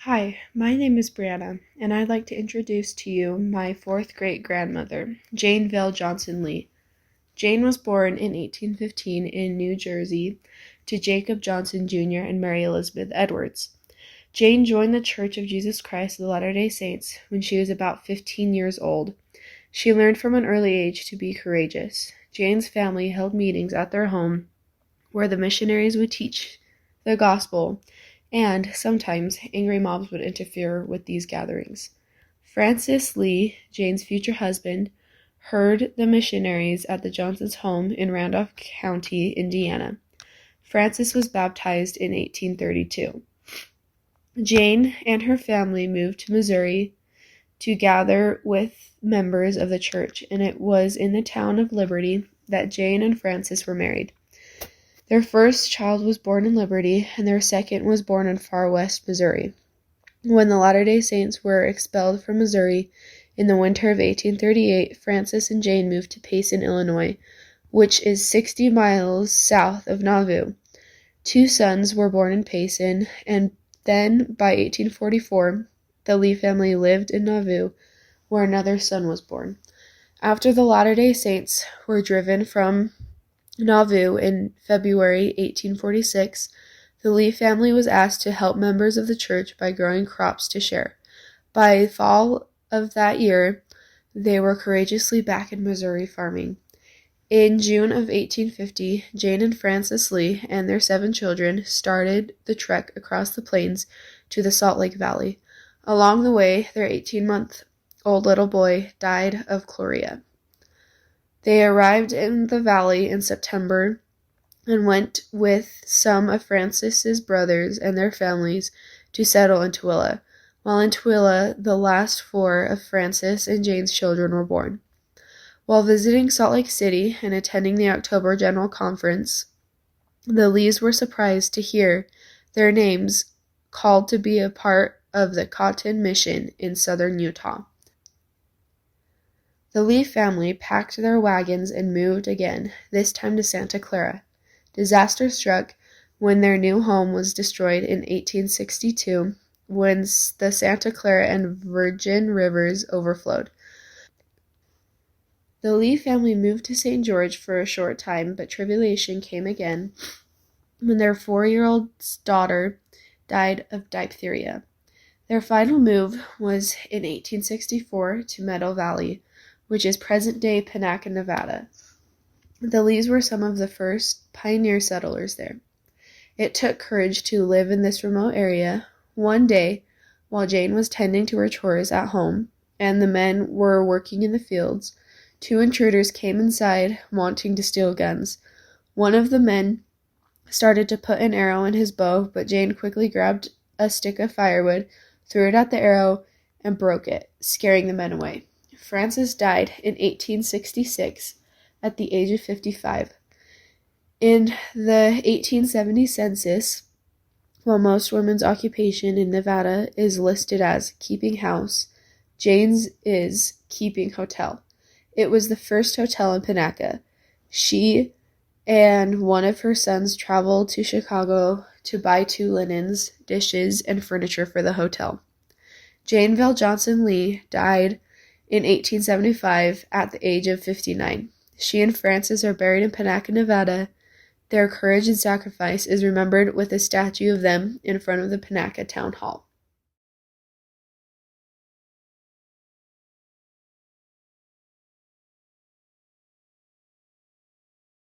Hi, my name is Brianna, and I'd like to introduce to you my fourth great-grandmother, Jane Vail Johnson Lee. Jane was born in 1815 in New Jersey to Jacob Johnson Jr. and Mary Elizabeth Edwards. Jane joined the Church of Jesus Christ of the Latter-day Saints when she was about 15 years old. She learned from an early age to be courageous. Jane's family held meetings at their home where the missionaries would teach the gospel, and sometimes angry mobs would interfere with these gatherings. Francis Lee, Jane's future husband, heard the missionaries at the Johnsons' home in Randolph County, Indiana. Francis was baptized in 1832. Jane and her family moved to Missouri to gather with members of the church, and it was in the town of Liberty that Jane and Francis were married. Their first child was born in Liberty, and their second was born in far west Missouri. When the Latter-day Saints were expelled from Missouri in the winter of 1838, Francis and Jane moved to Payson, Illinois, which is 60 miles south of Nauvoo. 2 sons were born in Payson, and then by 1844, the Lee family lived in Nauvoo, where another son was born. After the Latter-day Saints were driven from Nauvoo in February 1846, the Lee family was asked to help members of the church by growing crops to share. By fall of that year, they were courageously back in Missouri farming. In June of 1850, Jane and Francis Lee and their 7 children started the trek across the plains to the Salt Lake Valley. Along the way, their 18-month-old little boy died of cholera. They arrived in the valley in September and went with some of Francis's brothers and their families to settle in Tooele. While in Tooele, the last 4 of Francis and Jane's children were born. While visiting Salt Lake City and attending the October General Conference, the Lees were surprised to hear their names called to be a part of the Cotton Mission in southern Utah. The Lee family packed their wagons and moved again, this time to Santa Clara. Disaster struck when their new home was destroyed in 1862 when the Santa Clara and Virgin Rivers overflowed. The Lee family moved to St. George for a short time, but tribulation came again when their 4-year-old daughter died of diphtheria. Their final move was in 1864 to Meadow Valley, which is present-day Panaca, Nevada. The Lees were some of the first pioneer settlers there. It took courage to live in this remote area. One day, while Jane was tending to her chores at home, and the men were working in the fields, 2 intruders came inside wanting to steal guns. One of the men started to put an arrow in his bow, but Jane quickly grabbed a stick of firewood, threw it at the arrow, and broke it, scaring the men away. Francis died in 1866 at the age of 55. In the 1870 census, while most women's occupation in Nevada is listed as keeping house, Jane's is keeping hotel. It was the first hotel in Panaca. She and one of her sons traveled to Chicago to buy 2 linens, dishes, and furniture for the hotel. Jane Vail Johnson Lee died in 1875 at the age of 59. She and Francis are buried in Panaca, Nevada. Their courage and sacrifice is remembered with a statue of them in front of the Panaca Town Hall.